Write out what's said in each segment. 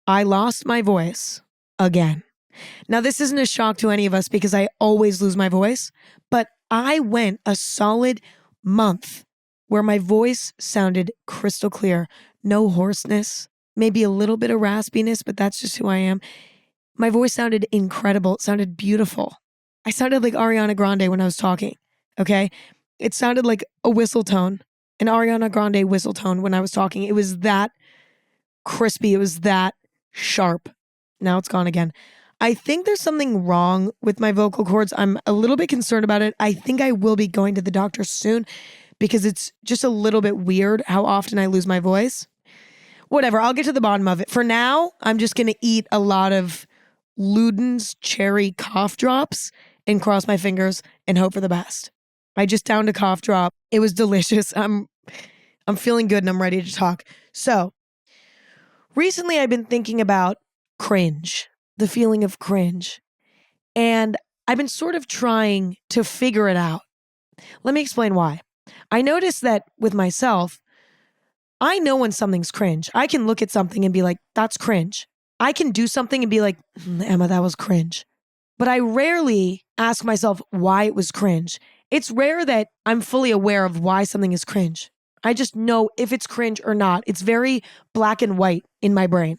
I lost my voice again. Now, this isn't a shock to any of us because I always lose my voice, but I went a solid month where my voice sounded crystal clear. No hoarseness, maybe a little bit of raspiness, but that's just who I am. My voice sounded incredible. It sounded beautiful. I sounded like Ariana Grande when I was talking, okay? It sounded like a whistle tone, an Ariana Grande whistle tone when I was talking. It was that crispy. It was that sharp. Now it's gone again. I think there's something wrong with my vocal cords. I'm a little bit concerned about it. I think I will be going to the doctor soon because it's just a little bit weird how often I lose my voice. Whatever, I'll get to the bottom of it. For now, I'm just going to eat a lot of Luden's cherry cough drops and cross my fingers and hope for the best. I just downed a cough drop. It was delicious. I'm feeling good and I'm ready to talk. So, recently I've been thinking about cringe. The feeling of cringe. And I've been sort of trying to figure it out. Let me explain why. I noticed that with myself, I know when something's cringe. I can look at something and be like, that's cringe. I can do something and be like, Emma, that was cringe. But I rarely ask myself why it was cringe. It's rare that I'm fully aware of why something is cringe. I just know if it's cringe or not. It's very black and white in my brain.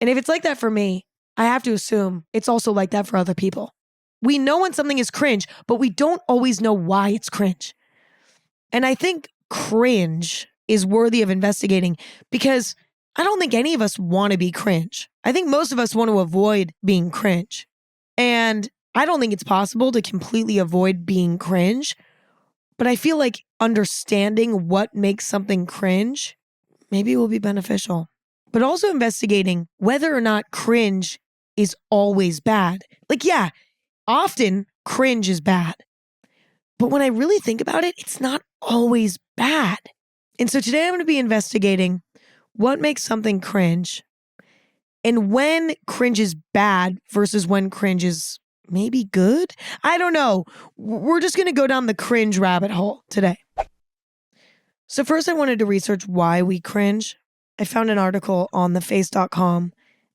And if it's like that for me, I have to assume it's also like that for other people. We know when something is cringe, but we don't always know why it's cringe. And I think cringe is worthy of investigating because I don't think any of us want to be cringe. I think most of us want to avoid being cringe. And I don't think it's possible to completely avoid being cringe. But I feel like understanding what makes something cringe maybe will be beneficial. But also investigating whether or not cringe is always bad. Like, yeah, often cringe is bad. But when I really think about it, it's not always bad. And so today I'm going to be investigating what makes something cringe and when cringe is bad versus when cringe is maybe good. I don't know. We're just going to go down the cringe rabbit hole today. So first I wanted to research why we cringe. I found an article on theface.com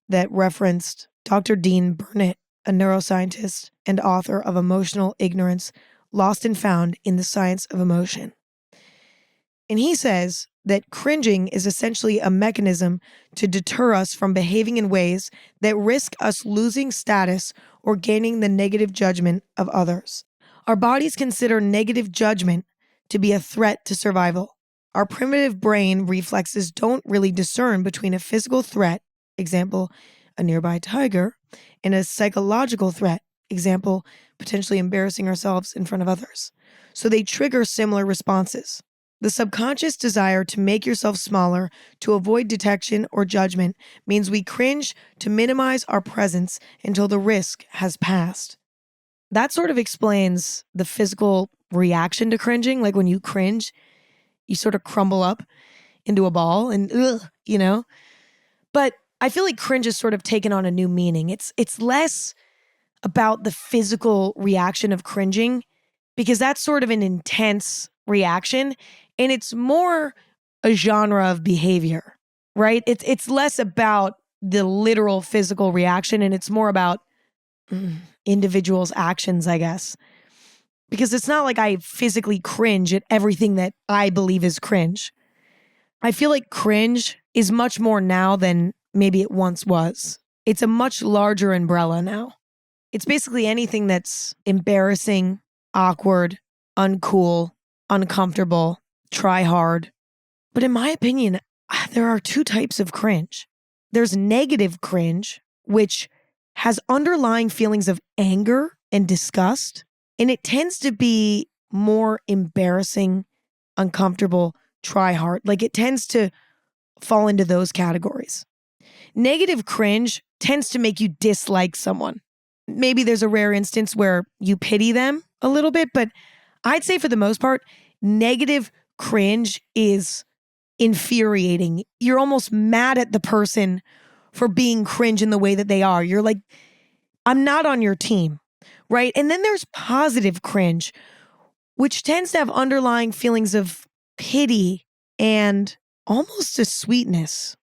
that referenced Dr. Dean Burnett, a neuroscientist and author of Emotional Ignorance, Lost and Found in the Science of Emotion. And he says that cringing is essentially a mechanism to deter us from behaving in ways that risk us losing status or gaining the negative judgment of others. Our bodies consider negative judgment to be a threat to survival. Our primitive brain reflexes don't really discern between a physical threat, example, a nearby tiger, and a psychological threat, example, potentially embarrassing ourselves in front of others. So they trigger similar responses. The subconscious desire to make yourself smaller to avoid detection or judgment means we cringe to minimize our presence until the risk has passed. That sort of explains the physical reaction to cringing. Like when you cringe, you sort of crumble up into a ball and you know? But I feel like cringe has sort of taken on a new meaning. It's less about the physical reaction of cringing because that's sort of an intense reaction and it's more a genre of behavior, right? It's less about the literal physical reaction and it's more about individuals' actions, I guess. Because it's not like I physically cringe at everything that I believe is cringe. I feel like cringe is much more now than maybe it once was. It's a much larger umbrella now. It's basically anything that's embarrassing, awkward, uncool, uncomfortable, try hard. But in my opinion, there are two types of cringe. There's negative cringe, which has underlying feelings of anger and disgust. And it tends to be more embarrassing, uncomfortable, try hard. Like it tends to fall into those categories. Negative cringe tends to make you dislike someone. Maybe there's a rare instance where you pity them a little bit, but I'd say for the most part, negative cringe is infuriating. You're almost mad at the person for being cringe in the way that they are. You're like, I'm not on your team, right? And then there's positive cringe, which tends to have underlying feelings of pity and almost a sweetness.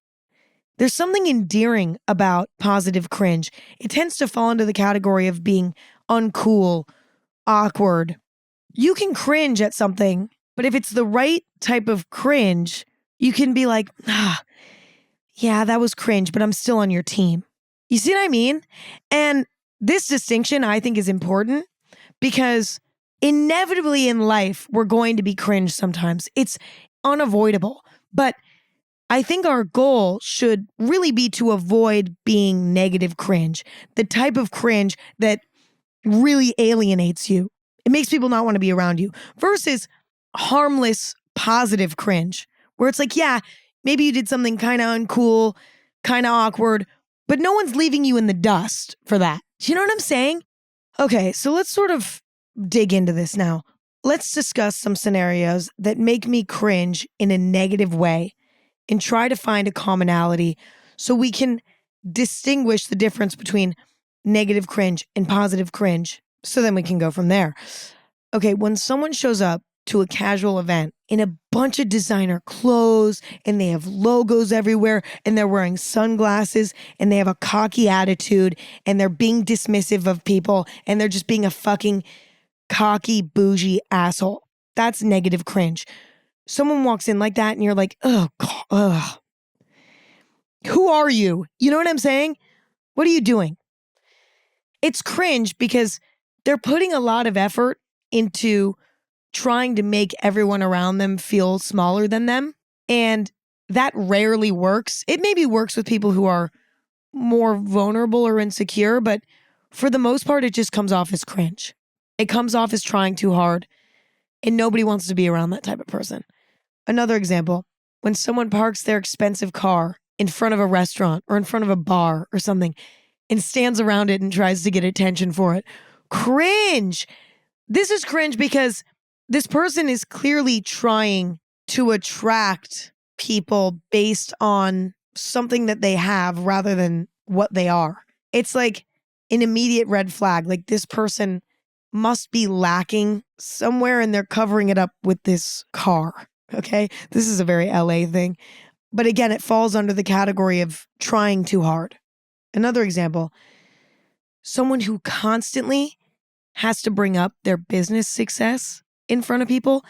There's something endearing about positive cringe. It tends to fall into the category of being uncool, awkward. You can cringe at something, but if it's the right type of cringe, you can be like, yeah, that was cringe, but I'm still on your team. You see what I mean? And this distinction I think is important because inevitably in life, we're going to be cringe sometimes. It's unavoidable. But I think our goal should really be to avoid being negative cringe, the type of cringe that really alienates you. It makes people not want to be around you versus harmless, positive cringe, where it's like, yeah, maybe you did something kind of uncool, kind of awkward, but no one's leaving you in the dust for that. Do you know what I'm saying? Okay, so let's sort of dig into this now. Let's discuss some scenarios that make me cringe in a negative way and try to find a commonality so we can distinguish the difference between negative cringe and positive cringe. So then we can go from there. Okay, when someone shows up to a casual event in a bunch of designer clothes and they have logos everywhere and they're wearing sunglasses and they have a cocky attitude and they're being dismissive of people and they're just being a fucking cocky, bougie asshole. That's negative cringe. Someone walks in like that and you're like, oh, God, ugh. Who are you? You know what I'm saying? What are you doing? It's cringe because they're putting a lot of effort into trying to make everyone around them feel smaller than them. And that rarely works. It maybe works with people who are more vulnerable or insecure, but for the most part, it just comes off as cringe. It comes off as trying too hard, and nobody wants to be around that type of person. Another example, when someone parks their expensive car in front of a restaurant or in front of a bar or something and stands around it and tries to get attention for it. Cringe. This is cringe because this person is clearly trying to attract people based on something that they have rather than what they are. It's like an immediate red flag. Like this person must be lacking somewhere and they're covering it up with this car. Okay? This is a very LA thing. But again, it falls under the category of trying too hard. Another example, someone who constantly has to bring up their business success in front of people,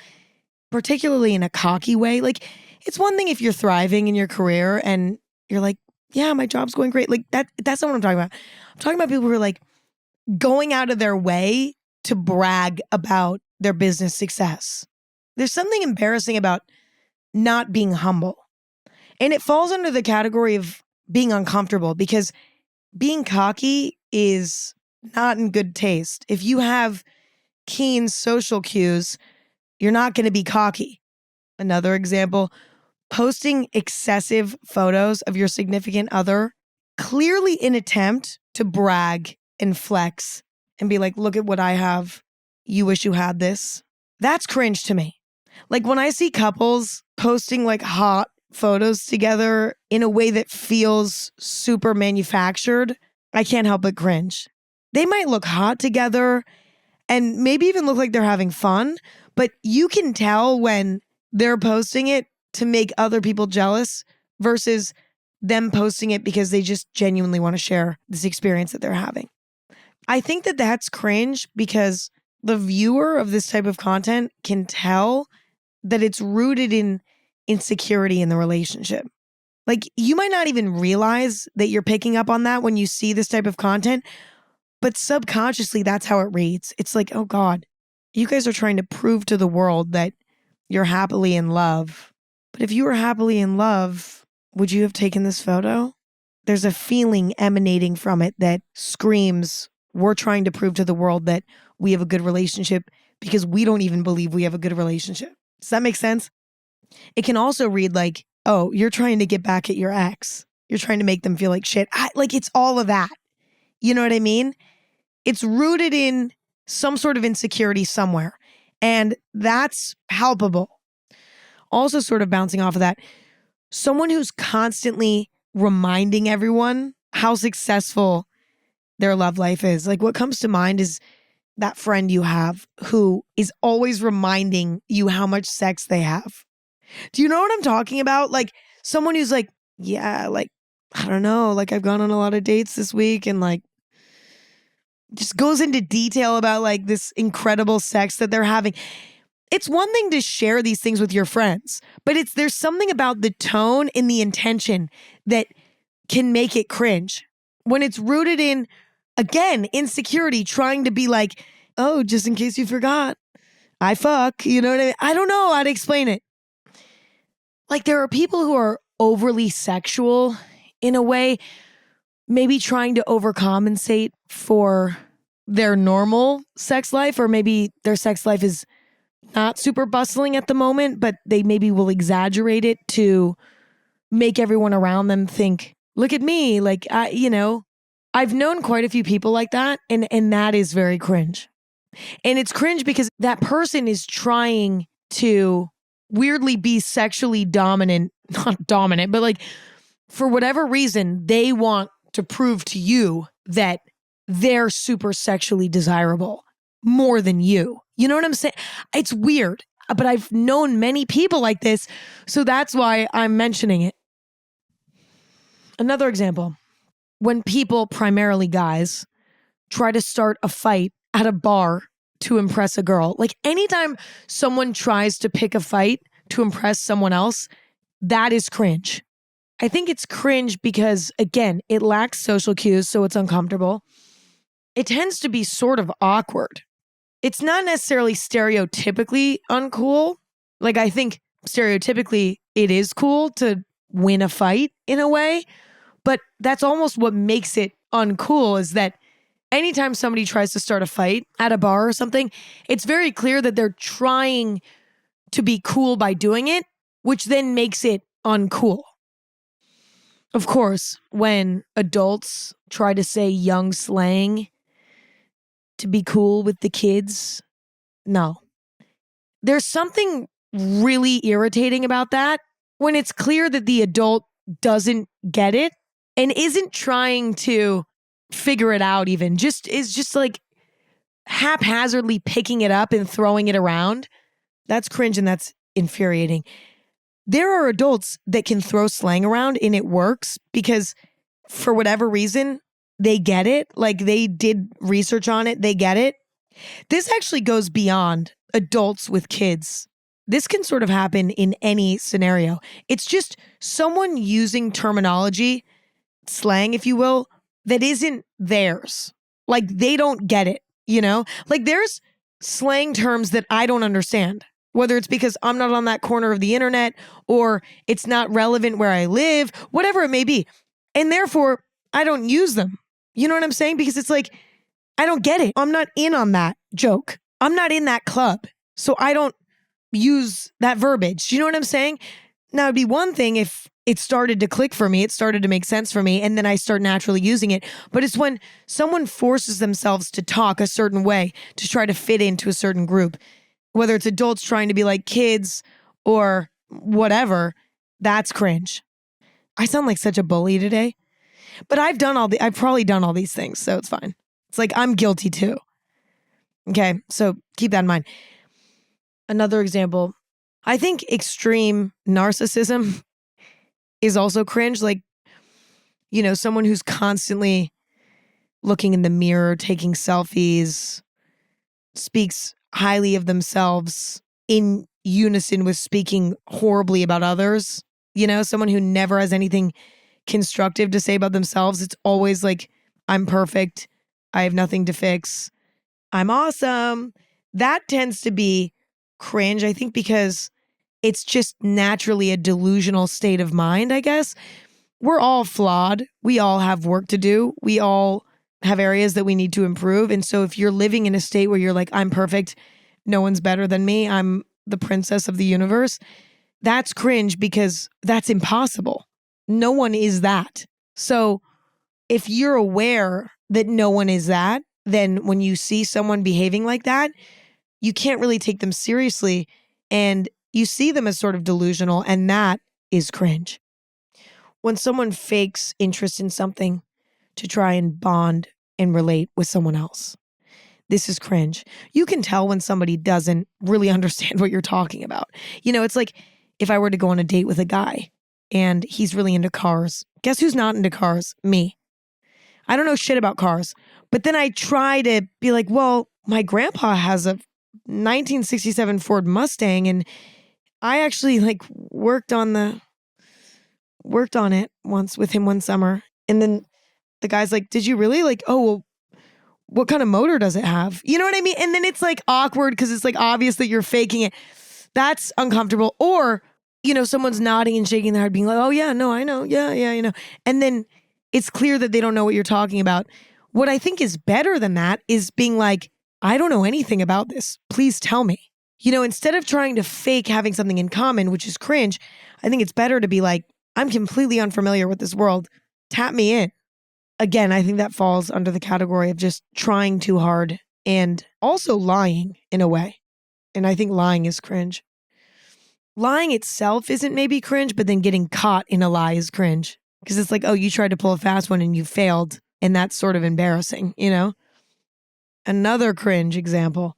particularly in a cocky way. Like, it's one thing if you're thriving in your career and you're like, yeah, my job's going great. Like that's not what I'm talking about. I'm talking about people who are like going out of their way to brag about their business success. There's something embarrassing about not being humble. And it falls under the category of being uncomfortable because being cocky is not in good taste. If you have keen social cues, you're not going to be cocky. Another example, posting excessive photos of your significant other, clearly in attempt to brag and flex and be like, look at what I have. You wish you had this. That's cringe to me. Like when I see couples posting like hot photos together in a way that feels super manufactured, I can't help but cringe. They might look hot together and maybe even look like they're having fun, but you can tell when they're posting it to make other people jealous versus them posting it because they just genuinely want to share this experience that they're having. I think that that's cringe because the viewer of this type of content can tell that it's rooted in insecurity in the relationship. Like you might not even realize that you're picking up on that when you see this type of content, but subconsciously that's how it reads. It's like, oh God, you guys are trying to prove to the world that you're happily in love. But if you were happily in love, would you have taken this photo? There's a feeling emanating from it that screams, we're trying to prove to the world that we have a good relationship because we don't even believe we have a good relationship. Does that make sense? It can also read like, oh, you're trying to get back at your ex. You're trying to make them feel like shit. Like it's all of that. You know what I mean? It's rooted in some sort of insecurity somewhere. And that's palpable. Also sort of bouncing off of that, someone who's constantly reminding everyone how successful their love life is. Like what comes to mind is that friend you have who is always reminding you how much sex they have. Do you know what I'm talking about? Like someone who's like, yeah, like I don't know, like I've gone on a lot of dates this week and like just goes into detail about like this incredible sex that they're having. It's one thing to share these things with your friends, but there's something about the tone and the intention that can make it cringe. When it's rooted in, again, insecurity, trying to be like, oh, just in case you forgot, I fuck, you know what I mean? I don't know how to explain it. Like there are people who are overly sexual in a way, maybe trying to overcompensate for their normal sex life, or maybe their sex life is not super bustling at the moment, but they maybe will exaggerate it to make everyone around them think, look at me. Like, I've known quite a few people like that. And that is very cringe. And it's cringe because that person is trying to weirdly be sexually dominant, not dominant, but like for whatever reason, they want to prove to you that they're super sexually desirable more than you. You know what I'm saying? It's weird, but I've known many people like this. So that's why I'm mentioning it. Another example, when people, primarily guys, try to start a fight at a bar to impress a girl. Like anytime someone tries to pick a fight to impress someone else, that is cringe. I think it's cringe because, again, it lacks social cues, so it's uncomfortable. It tends to be sort of awkward. It's not necessarily stereotypically uncool. Like I think stereotypically it is cool to win a fight in a way, but that's almost what makes it uncool is that anytime somebody tries to start a fight at a bar or something, it's very clear that they're trying to be cool by doing it, which then makes it uncool. Of course, when adults try to say young slang to be cool with the kids, no. There's something really irritating about that when it's clear that the adult doesn't get it and isn't trying to figure it out even, is just like haphazardly picking it up and throwing it around. That's cringe and that's infuriating. There are adults that can throw slang around and it works because for whatever reason, they get it. Like they did research on it. They get it. This actually goes beyond adults with kids. This can sort of happen in any scenario. It's just someone using terminology, slang, if you will, that isn't theirs. Like they don't get it, you know? Like there's slang terms that I don't understand, whether it's because I'm not on that corner of the internet or it's not relevant where I live, whatever it may be. And therefore, I don't use them. You know what I'm saying? Because it's like, I don't get it. I'm not in on that joke. I'm not in that club. So I don't use that verbiage. You know what I'm saying? Now, it'd be one thing if it started to click for me, it started to make sense for me, and then I start naturally using it. But it's when someone forces themselves to talk a certain way to try to fit into a certain group, whether it's adults trying to be like kids or whatever, that's cringe. I sound like such a bully today, but I've probably done all these things, so it's fine. It's like I'm guilty too. Okay, so keep that in mind. Another example, I think extreme narcissism is also cringe. Like, you know, someone who's constantly looking in the mirror, taking selfies, speaks highly of themselves in unison with speaking horribly about others. You know, someone who never has anything constructive to say about themselves. It's always like, I'm perfect. I have nothing to fix. I'm awesome. That tends to be cringe, I think, because it's just naturally a delusional state of mind, I guess. We're all flawed. We all have work to do. We all have areas that we need to improve. And so if you're living in a state where you're like, I'm perfect, no one's better than me, I'm the princess of the universe, that's cringe because that's impossible. No one is that. So if you're aware that no one is that, then when you see someone behaving like that, you can't really take them seriously and you see them as sort of delusional, and that is cringe. When someone fakes interest in something to try and bond and relate with someone else, this is cringe. You can tell when somebody doesn't really understand what you're talking about. You know, it's like if I were to go on a date with a guy and he's really into cars, Guess who's not into cars? Me. I don't know shit about cars. But then I try to be like, well, my grandpa has a 1967 Ford Mustang, and I actually like worked on it once with him one summer. And then the guy's like, did you really? Like, oh, well, what kind of motor does it have? You know what I mean? And then it's like awkward because it's like obvious that you're faking it. That's uncomfortable. Or, someone's nodding and shaking their head being like, oh yeah, no, I know. Yeah. And then it's clear that they don't know what you're talking about. What I think is better than that is being like, I don't know anything about this. Please tell me. Instead of trying to fake having something in common, which is cringe, I think it's better to be like, I'm completely unfamiliar with this world. Tap me in. Again, I think that falls under the category of just trying too hard and also lying in a way. And I think lying is cringe. Lying itself isn't maybe cringe, but then getting caught in a lie is cringe. Because it's like, oh, you tried to pull a fast one and you failed. And that's sort of embarrassing, Another cringe example.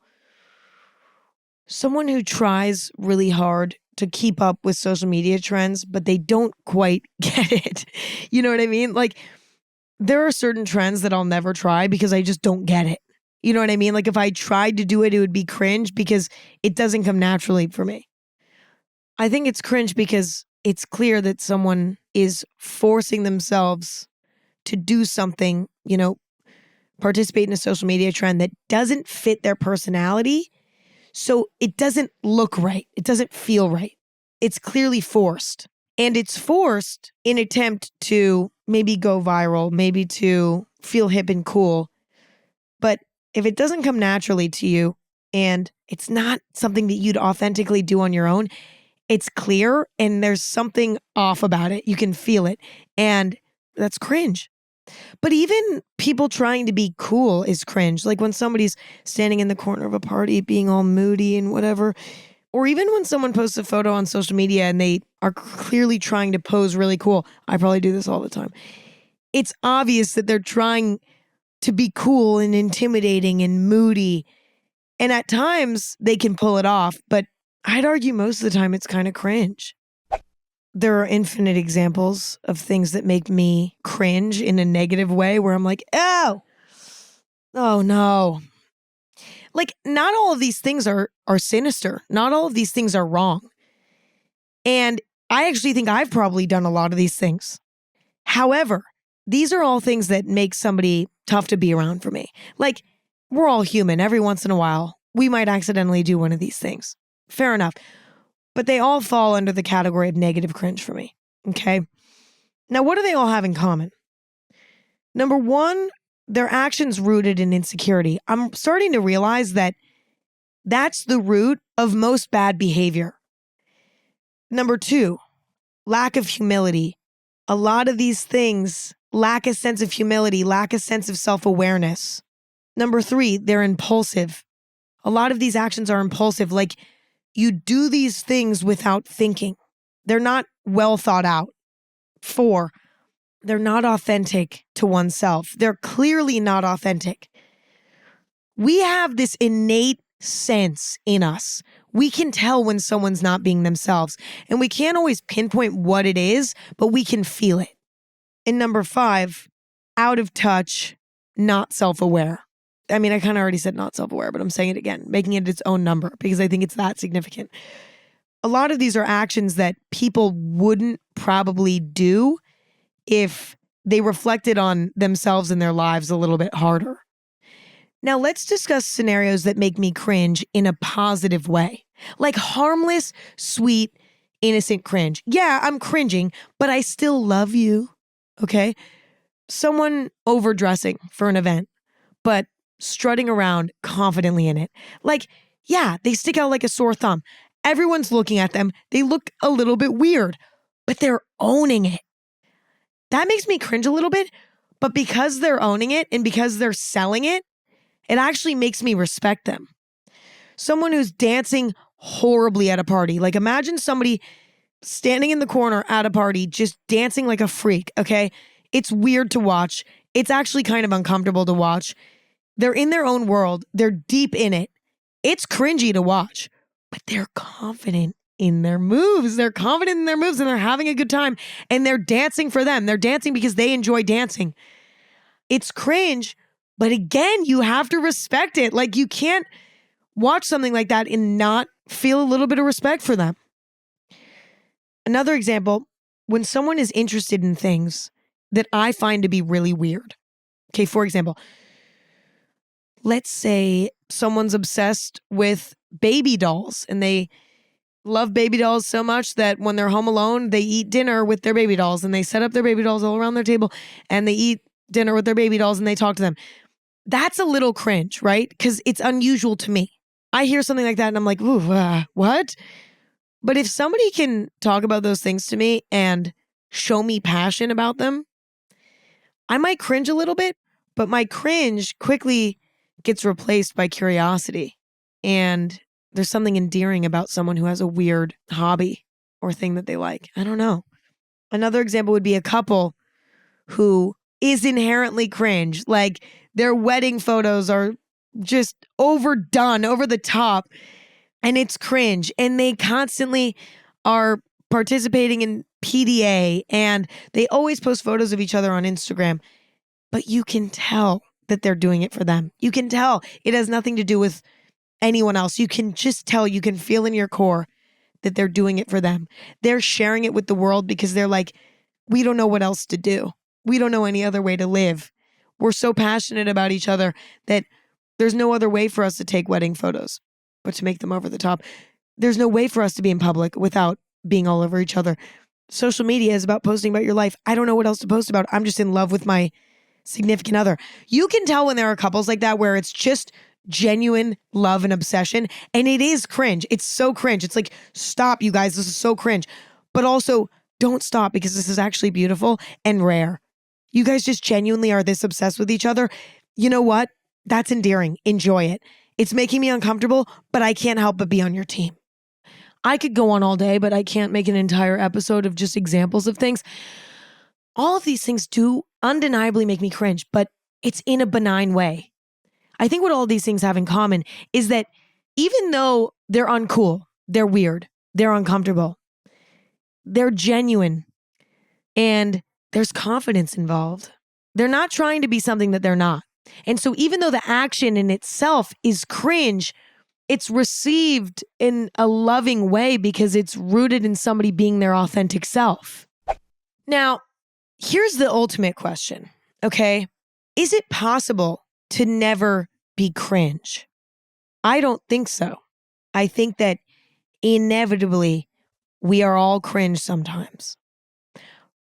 Someone who tries really hard to keep up with social media trends, but they don't quite get it. You know what I mean? Like, there are certain trends that I'll never try because I just don't get it. You know what I mean? Like, if I tried to do it, it would be cringe because it doesn't come naturally for me. I think it's cringe because it's clear that someone is forcing themselves to do something, participate in a social media trend that doesn't fit their personality. So it doesn't look right. It doesn't feel right. It's clearly forced. And it's forced in attempt to maybe go viral, maybe to feel hip and cool. But if it doesn't come naturally to you and it's not something that you'd authentically do on your own, it's clear and there's something off about it. You can feel it. And that's cringe. But even people trying to be cool is cringe. Like when somebody's standing in the corner of a party being all moody and whatever. Or even when someone posts a photo on social media and they are clearly trying to pose really cool. I probably do this all the time. It's obvious that they're trying to be cool and intimidating and moody. And at times they can pull it off. But I'd argue most of the time it's kind of cringe. There are infinite examples of things that make me cringe in a negative way where I'm like, oh no. Like, not all of these things are sinister. Not all of these things are wrong. And I actually think I've probably done a lot of these things. However, these are all things that make somebody tough to be around for me. Like, we're all human. Every once in a while, we might accidentally do one of these things. Fair enough. But they all fall under the category of negative cringe for me. Okay? Now, what do they all have in common? Number one, their actions rooted in insecurity. I'm starting to realize that that's the root of most bad behavior. Number two, lack of humility. A lot of these things lack a sense of humility, lack a sense of self-awareness. Number three, they're impulsive. A lot of these actions are impulsive. Like, you do these things without thinking. They're not well thought out. 4, they're not authentic to oneself. They're clearly not authentic. We have this innate sense in us. We can tell when someone's not being themselves. And we can't always pinpoint what it is, but we can feel it. And number 5, out of touch, not self-aware. I mean, I kind of already said not self-aware, but I'm saying it again, making it its own number because I think it's that significant. A lot of these are actions that people wouldn't probably do if they reflected on themselves and their lives a little bit harder. Now, let's discuss scenarios that make me cringe in a positive way. Like harmless, sweet, innocent cringe. Yeah, I'm cringing, but I still love you. Okay? Someone overdressing for an event, but strutting around confidently in it. Like, yeah, they stick out like a sore thumb. Everyone's looking at them. They look a little bit weird, but they're owning it. That makes me cringe a little bit, but because they're owning it and because they're selling it, it actually makes me respect them. Someone who's dancing horribly at a party. Like, imagine somebody standing in the corner at a party just dancing like a freak, okay? It's weird to watch. It's actually kind of uncomfortable to watch. They're in their own world. They're deep in it. It's cringy to watch, but they're confident in their moves. They're confident in their moves and they're having a good time and they're dancing for them. They're dancing because they enjoy dancing. It's cringe, but again, you have to respect it. Like you can't watch something like that and not feel a little bit of respect for them. Another example, when someone is interested in things that I find to be really weird. Okay, for example, let's say someone's obsessed with baby dolls and they love baby dolls so much that when they're home alone, they eat dinner with their baby dolls and they set up their baby dolls all around their table and they eat dinner with their baby dolls and they talk to them. That's a little cringe, right? Because it's unusual to me. I hear something like that and I'm like, ooh, what? But if somebody can talk about those things to me and show me passion about them, I might cringe a little bit, but my cringe quickly gets replaced by curiosity. And there's something endearing about someone who has a weird hobby or thing that they like. I don't know. Another example would be a couple who is inherently cringe. Like their wedding photos are just overdone, over the top, and it's cringe. And they constantly are participating in PDA and they always post photos of each other on Instagram. But you can tell that they're doing it for them. You can tell it has nothing to do with anyone else. You can just tell, you can feel in your core that they're doing it for them. They're sharing it with the world because they're like, we don't know what else to do. We don't know any other way to live. We're so passionate about each other that there's no other way for us to take wedding photos, but to make them over the top. There's no way for us to be in public without being all over each other. Social media is about posting about your life. I don't know what else to post about. I'm just in love with my significant other. You can tell when there are couples like that where it's just genuine love and obsession, and it is cringe. It's so cringe. It's like, stop, you guys. This is so cringe. But also, don't stop because this is actually beautiful and rare. You guys just genuinely are this obsessed with each other. You know what? That's endearing. Enjoy it. It's making me uncomfortable, but I can't help but be on your team. I could go on all day, but I can't make an entire episode of just examples of things. All of these things do undeniably make me cringe, but it's in a benign way. I think what all these things have in common is that even though they're uncool, they're weird, they're uncomfortable, they're genuine, and there's confidence involved. They're not trying to be something that they're not. And so even though the action in itself is cringe, it's received in a loving way because it's rooted in somebody being their authentic self. Now, here's the ultimate question, okay? Is it possible to never be cringe? I don't think so. I think that inevitably we are all cringe sometimes.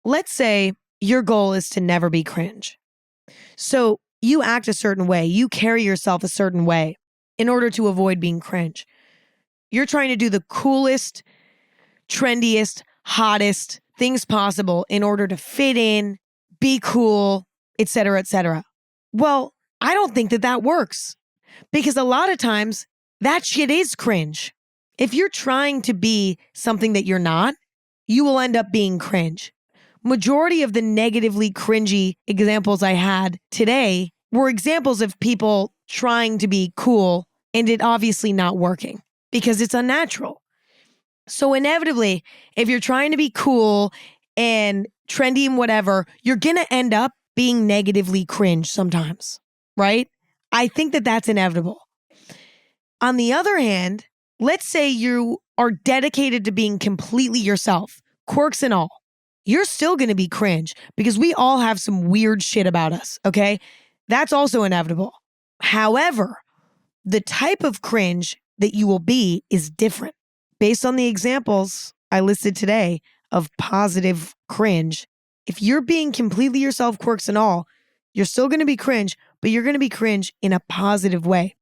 Let's say your goal is to never be cringe. So you act a certain way, you carry yourself a certain way in order to avoid being cringe. You're trying to do the coolest, trendiest, hottest things possible in order to fit in, be cool, etc., etc. Well, I don't think that that works because a lot of times that shit is cringe. If you're trying to be something that you're not, you will end up being cringe. Majority of the negatively cringy examples I had today were examples of people trying to be cool and it obviously not working because it's unnatural. So inevitably, if you're trying to be cool and trendy and whatever, you're going to end up being negatively cringe sometimes, right? I think that that's inevitable. On the other hand, let's say you are dedicated to being completely yourself, quirks and all. You're still going to be cringe because we all have some weird shit about us, okay? That's also inevitable. However, the type of cringe that you will be is different. Based on the examples I listed today of positive cringe, if you're being completely yourself, quirks and all, you're still going to be cringe, but you're going to be cringe in a positive way.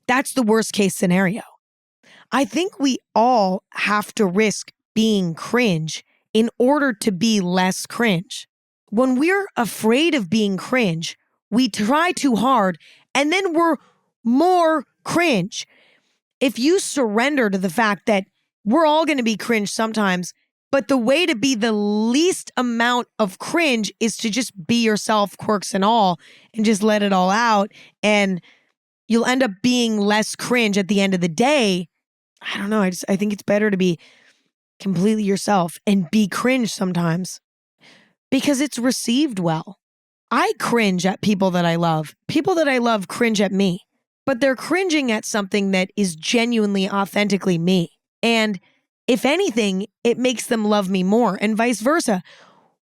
That's the worst case scenario. I think we all have to risk being cringe in order to be less cringe. When we're afraid of being cringe, we try too hard and then we're more cringe. If you surrender to the fact that we're all going to be cringe sometimes, but the way to be the least amount of cringe is to just be yourself, quirks and all, and just let it all out, and you'll end up being less cringe at the end of the day, I don't know. I think it's better to be completely yourself and be cringe sometimes because it's received well. I cringe at people that I love. People that I love cringe at me, but they're cringing at something that is genuinely, authentically me. And if anything, it makes them love me more and vice versa.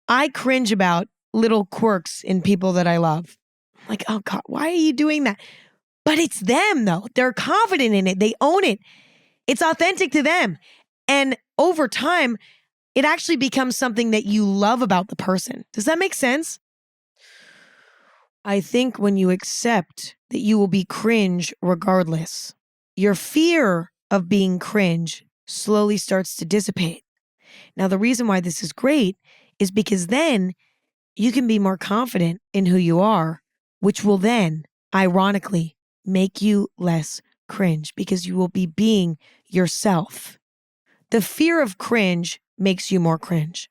I cringe about little quirks in people that I love. I'm like, oh God, why are you doing that? But it's them though. They're confident in it. They own it. It's authentic to them. And over time, it actually becomes something that you love about the person. Does that make sense? I think when you accept that you will be cringe regardless, your fear of being cringe slowly starts to dissipate. Now, the reason why this is great is because then you can be more confident in who you are, which will then, ironically, make you less cringe because you will be being yourself. The fear of cringe makes you more cringe.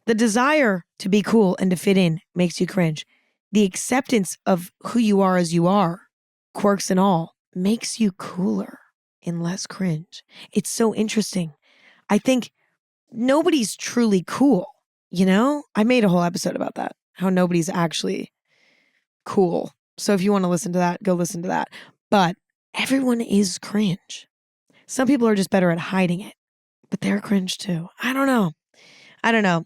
The desire to be cool and to fit in makes you cringe. The acceptance of who you are as you are, quirks and all, makes you cooler and less cringe. It's so interesting. I think nobody's truly cool, you know? I made a whole episode about that, how nobody's actually cool. So if you want to listen to that, go listen to that. But everyone is cringe. Some people are just better at hiding it, but they're cringe too. I don't know.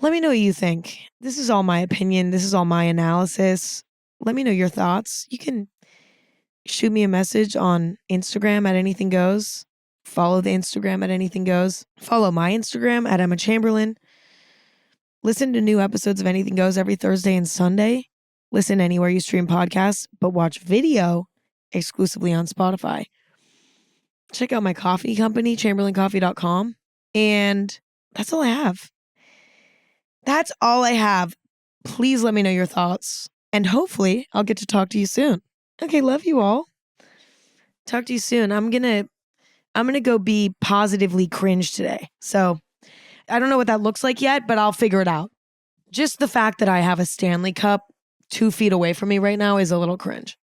Let me know what you think. This is all my opinion. This is all my analysis. Let me know your thoughts. You can shoot me a message on Instagram at Anything Goes. Follow the Instagram at Anything Goes. Follow my Instagram at Emma Chamberlain. Listen to new episodes of Anything Goes every Thursday and Sunday. Listen anywhere you stream podcasts, but watch video exclusively on Spotify. Check out my coffee company, chamberlaincoffee.com. And that's all I have. That's all I have. Please let me know your thoughts. And hopefully I'll get to talk to you soon. Okay, love you all. Talk to you soon. I'm gonna go be positively cringe today. So I don't know what that looks like yet, but I'll figure it out. Just the fact that I have a Stanley Cup 2 feet away from me right now is a little cringe.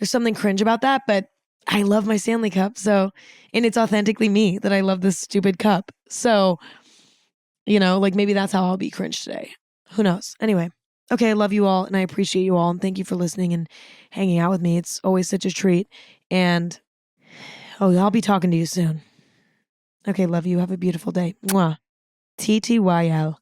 There's something cringe about that, but I love my Stanley Cup. So, and it's authentically me that I love this stupid cup. So, you know, like maybe that's how I'll be cringe today. Who knows? Anyway, okay, I love you all and I appreciate you all. And thank you for listening and hanging out with me. It's always such a treat. And, I'll be talking to you soon. Okay, love you. Have a beautiful day. Mwah. TTYL.